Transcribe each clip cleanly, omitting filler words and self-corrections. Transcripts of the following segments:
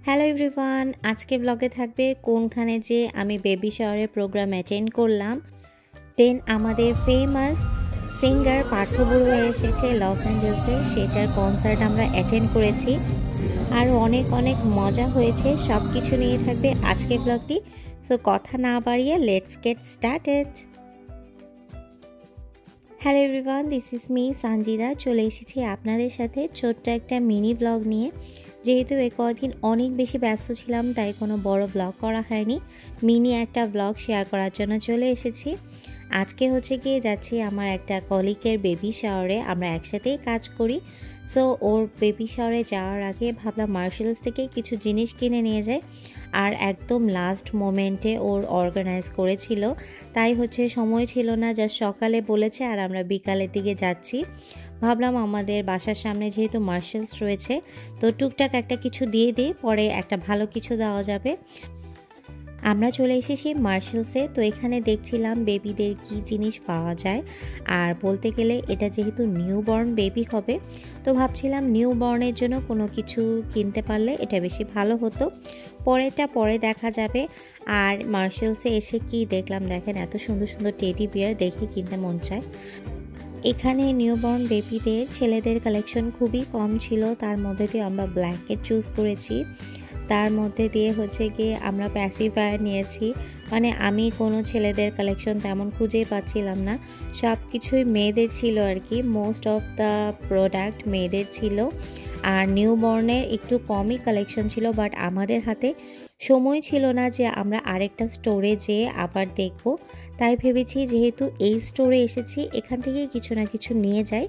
Hello everyone, আজকের ব্লগে থাকবে কোনখানে যে আমি বেবি শাওয়ারের প্রোগ্রাম অ্যাটেন্ড করলাম। দেন আমাদের ফেমাস সিঙ্গার পার্থ বড়ুয়া এসেছে লস অ্যাঞ্জেলসে, সেটার কনসার্ট আমরা অ্যাটেন্ড করেছি। আর অনেক অনেক মজা হয়েছে। সব কিছু নিয়ে থাকবে আজকের ব্লগটি। সো কথা না বাড়িয়ে let's get started. Hello everyone, this is me Sanjida. চলে এসেছি আপনাদের সাথে ছোট্ট একটা মিনি ব্লগ নিয়ে। যেহেতু এ কদিন অনেক বেশি ব্যস্ত ছিলাম, তাই কোনো বড় ব্লগ করা হয়নি। মিনি একটা ব্লগ শেয়ার করার জন্য চলে এসেছি। আজকে গিয়ে যাচ্ছি আমার একটা কলিগের বেবি শাওয়ারে। আমরা একসাথেই কাজ করি। সো ওর বেবি শাওয়ারে যাওয়ার আগে ভাবলাম মার্শালস থেকে কিছু জিনিস কিনে নিয়ে যায়। আর একদম লাস্ট মোমেন্টে ওর অর্গানাইজ করেছিল, তাই সময় ছিল না। যা সকালে বলেছে আর আমরা বিকালের দিকে যাচ্ছি। ভাবলাম আমাদের বাসার সামনে যেহেতু মার্শালস রয়েছে, তো টুকটাক একটা কিছু দিয়ে দিই, পরে একটা ভালো কিছু দেওয়া যাবে। আমরা চলে এসেছি মার্শালসে। তো এখানে দেখছিলাম বেবিদের কি জিনিস পাওয়া যায়। আর বলতে গেলে এটা যেহেতু নিউবর্ন বেবি হবে, তো ভাবছিলাম নিউবর্নের জন্য কোনো কিছু কিনতে পারলে এটা বেশি ভালো হতো। পরেরটা পরে দেখা যাবে। আর মার্শালসে এসে কি দেখলাম দেখেন, এত সুন্দর সুন্দর টেডি বিয়ার দেখে কিনতে মন চায়। এখানে নিউবর্ন বেবিদের ছেলেদের কালেকশন খুবই কম ছিল, তার মধ্যে দিয়ে আমরা ব্ল্যাঙ্কেট চুজ করেছি। তার মধ্যে দিয়ে গিয়ে আমরা প্যাসিফায়ার নিয়েছি। মানে আমি কোনো ছেলেদের কালেকশন তেমন খুঁজেই পাচ্ছিলাম না, সব কিছুই মেয়েদের ছিল আর কি। মোস্ট অফ দ্য প্রোডাক্ট মেয়েদের ছিল। আর নিউবর্নের একটু কমই কালেকশন ছিল, বাট আমাদের হাতে সময় ছিল না যে আমরা আরেকটা স্টোরে যেয়ে আবার দেখব। তাই ভেবেছি যেহেতু এই স্টোরে এসেছি, এখান থেকে কিছু না কিছু নিয়ে যাই,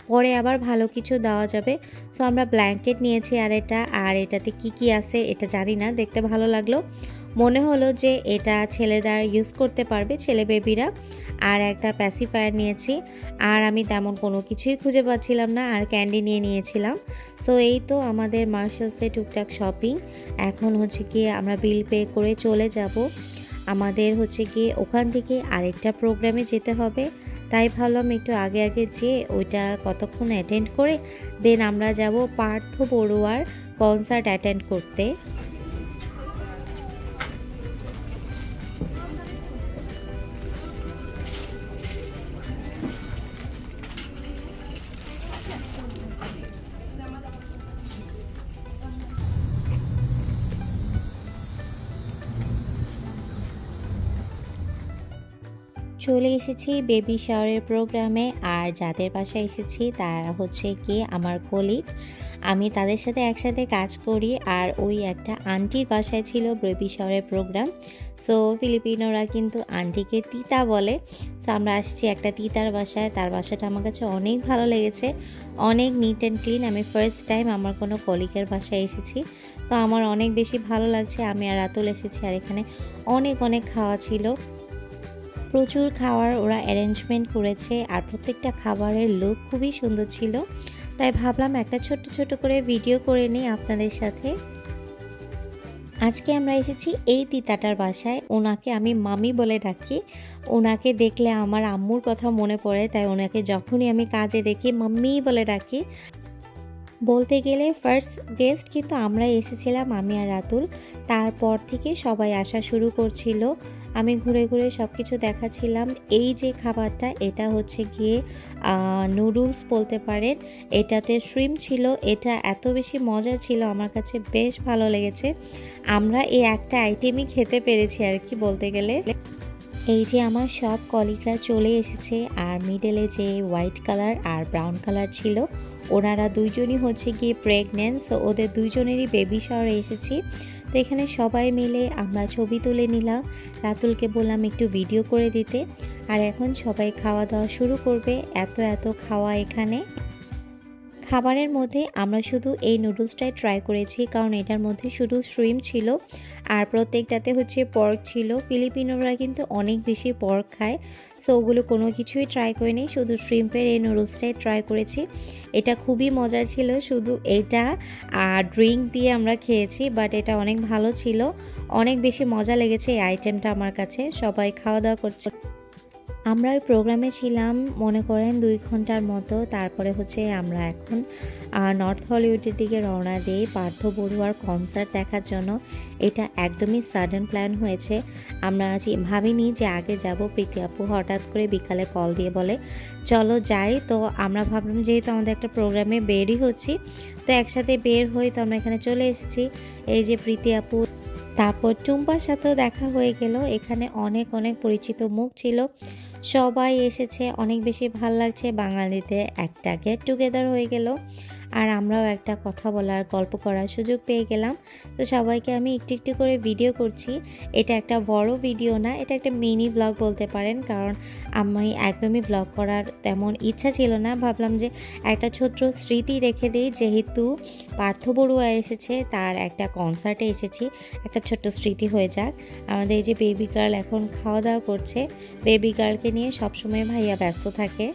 পরে আবার ভালো কিছু দেওয়া যাবে। সো আমরা ব্ল্যাঙ্কেট নিয়েছি আর এটাতে কি আছে এটা জানি না, দেখতে ভালো লাগলো, মনে হলো যে এটা ছেলেরা ইউজ করতে পারবে, ছেলে বেবিরা। আর একটা প্যাসিফায়ার নিয়েছি। আর আমি তেমন কোনো কিছুই খুঁজে পাচ্ছিলাম না, আর ক্যান্ডি নিয়ে নিয়েছিলাম। সো এই তো আমাদের মার্শালসে টুকটাক শপিং। এখন গিয়ে আমরা বিল পে করে চলে যাব। আমাদের গিয়ে ওখান থেকে আরেকটা প্রোগ্রামে যেতে হবে, তাই ভাবলাম একটু আগে আগে যেয়ে ওইটা কতক্ষণ অ্যাটেন্ড করে দেন আমরা যাব পার্থ বড়ুয়ার কনসার্ট অ্যাটেন্ড করতে। চলে এসেছি বেবি শাওয়ারের প্রোগ্রামে। আর যাদের বাসায় এসেছি তারা গিয়ে আমার কলিগ। আমি তাদের সাথে একসাথে কাজ করি। আর ওই একটা আন্টির বাসায় ছিল বেবি শাওয়ারের প্রোগ্রাম। সো ফিলিপিনোরা কিন্তু আন্টিকে তিতা বলে। সো আমরা আসছি একটা তিতার বাসায়। তার বাসাটা আমার কাছে অনেক ভালো লেগেছে, অনেক নিট অ্যান্ড ক্লিন। আমি ফার্স্ট টাইম আমার কোনো কলিগের বাসায় এসেছি, তো আমার অনেক বেশি ভালো লাগছে। আমি আর রাতুল এসেছি, আর এখানে অনেক অনেক খাওয়া ছিল, প্রচুর খাওয়ার ওরা অ্যারেঞ্জমেন্ট করেছে। আর প্রত্যেকটা খাবারের লুক খুবই সুন্দর ছিল, তাই ভাবলাম একটা ছোট্ট ছোট করে ভিডিও করে নিই আপনাদের সাথে। আজকে আমরা এসেছি এই তিতাটার বাসায়। ওনাকে আমি মামি বলে ডাকি। ওনাকে দেখলে আমার আম্মুর কথা মনে পড়ে, তাই ওনাকে যখনই আমি কাজে দেখি মাম্মি বলে ডাকি। বলতে গেলে ফার্স্ট গেস্ট কিন্তু আমরা এসেছিলাম, আমি আর রাতুল। তারপর থেকে সবাই আসা শুরু করছিল। আমি ঘুরে ঘুরে সব কিছু দেখাচ্ছিলাম। এই যে খাবারটা, এটা গিয়ে নুডলস বলতে পারেন। এটাতে শ্রিম্প ছিল। এটা এত বেশি মজার ছিল, আমার কাছে বেশ ভালো লেগেছে। আমরা এই একটা আইটেমই খেতে পেরেছি আর কি বলতে গেলে। এই যে আমার সব কলিগরা চলে এসেছে। আর মিডলে যে হোয়াইট কালার আর ব্রাউন কালার ছিল, ওনারা দুইজনই গিয়ে প্রেগনেন্ট। সো ওদের দুইজনেরই বেবি শাওয়ারে এসেছি। তো এখানে সবাই মিলে আমরা ছবি তুলে নিলাম। রাতুলকে বললাম একটু ভিডিও করে দিতে। আর এখন সবাই খাওয়া দাওয়া শুরু করবে। এত এত খাওয়া এখানে। খাবারের মধ্যে আমরা শুধু এই নুডলসটাই ট্রাই করেছি, কারণ এটার মধ্যে শুধু শ্রিম্প ছিল। আর প্রত্যেকটাতে পর্ক ছিল। ফিলিপিনোরা কিন্তু অনেক বেশি পর্ক খায়, সো ওগুলো কোনো কিছুই ট্রাই করিনি, শুধু শ্রিম্পের এই নুডলসটাই ট্রাই করেছি। এটা খুবই মজার ছিল। শুধু এটা আর ড্রিঙ্ক দিয়ে আমরা খেয়েছি, বাট এটা অনেক ভালো ছিল, অনেক বেশি মজা লেগেছে এই আইটেমটা আমার কাছে। সবাই খাওয়া দাওয়া করছে। আমরা ওই প্রোগ্রামে ছিলাম মনে করেন 2 ঘন্টার মতো। তারপরে হচ্ছে আমরা এখন নর্থ হলিউডের দিকে রওনা দিই পার্থ বড়ুয়ার কনসার্ট দেখার জন্য। এটা একদমই সাডেন প্ল্যান হয়েছে, আমরা ভাবিনি যে আগে যাব। প্রীতি আপু হঠাৎ করে বিকালে কল দিয়ে বলে চলো যাই। তো আমরা ভাবলাম যেহেতু আমাদের একটা প্রোগ্রামে বেরই হচ্ছি, তো একসাথে বের হই। তো আমরা এখানে চলে এসেছি। এই যে প্রীতি আপু, তারপর টুম্পার সাথেও দেখা হয়ে গেল। এখানে অনেক অনেক পরিচিত মুখ ছিল, সবাই এসেছে, অনেক বেশি ভাল লাগছে। বাঙালিতে একটা গেট টুগেদার হয়ে গেল, আর আমরাও একটা কথা বলার গল্প করার সুযোগ পেয়ে গেলাম। তো সবাইকে আমি একটু একটু করে ভিডিও করছি। এটা একটা বড় ভিডিও না, এটা একটা মিনি ব্লগ বলতে পারেন, কারণ আমি একদমই ব্লগ করার তেমন ইচ্ছা ছিল না। ভাবলাম যে একটা ছোট্ট স্মৃতি রেখে দিই, যেহেতু পার্থ বড়ুয়া এসেছে, তার একটা কনসার্টে এসেছি, একটা ছোট্ট স্মৃতি হয়ে যাক। আমাদের এই যে বেবি গার্ল এখন খাওয়া দাওয়া করছে। বেবি গার্লকে নিয়ে সবসময় ভাইয়া ব্যস্ত থাকে।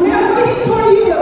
We are waiting for you.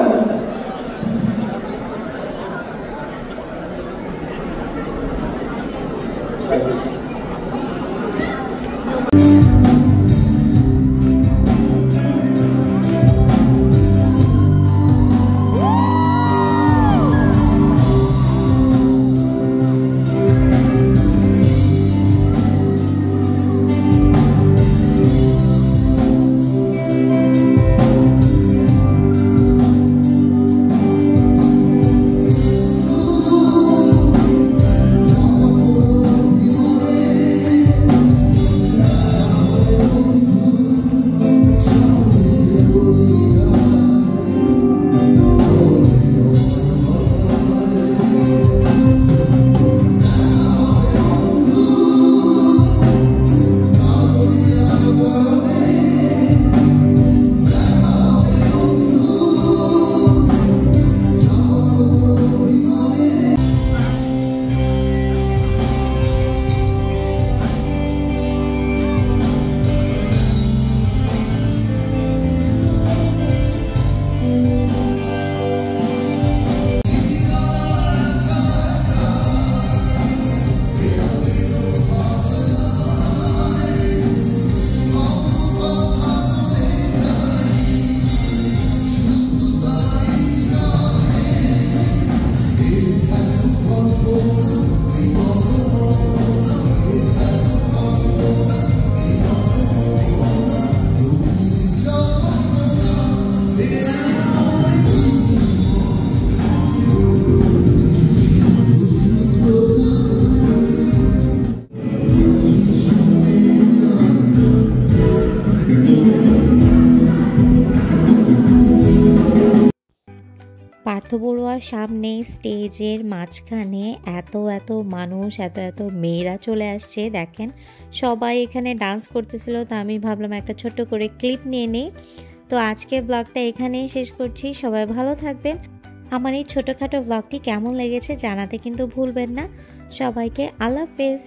Partha বড়ুয়ার সামনে স্টেজের মাঝখানে এত মানুষ, এত মেয়েরা চলে আসছে। দেখেন সবাই এখানে ডান্স করতেছিল। তো আমি ভাবলাম একটা ছোট্ট করে ক্লিপ নিয়ে নিই। তো আজকের ব্লগটা এখানেই শেষ করছি। সবাই ভালো থাকবেন। আমার এই ছোটোখাটো ব্লগটি কেমন লেগেছে জানাতে কিন্তু ভুলবেন না। সবাইকে আল্লাহ হাফেজ।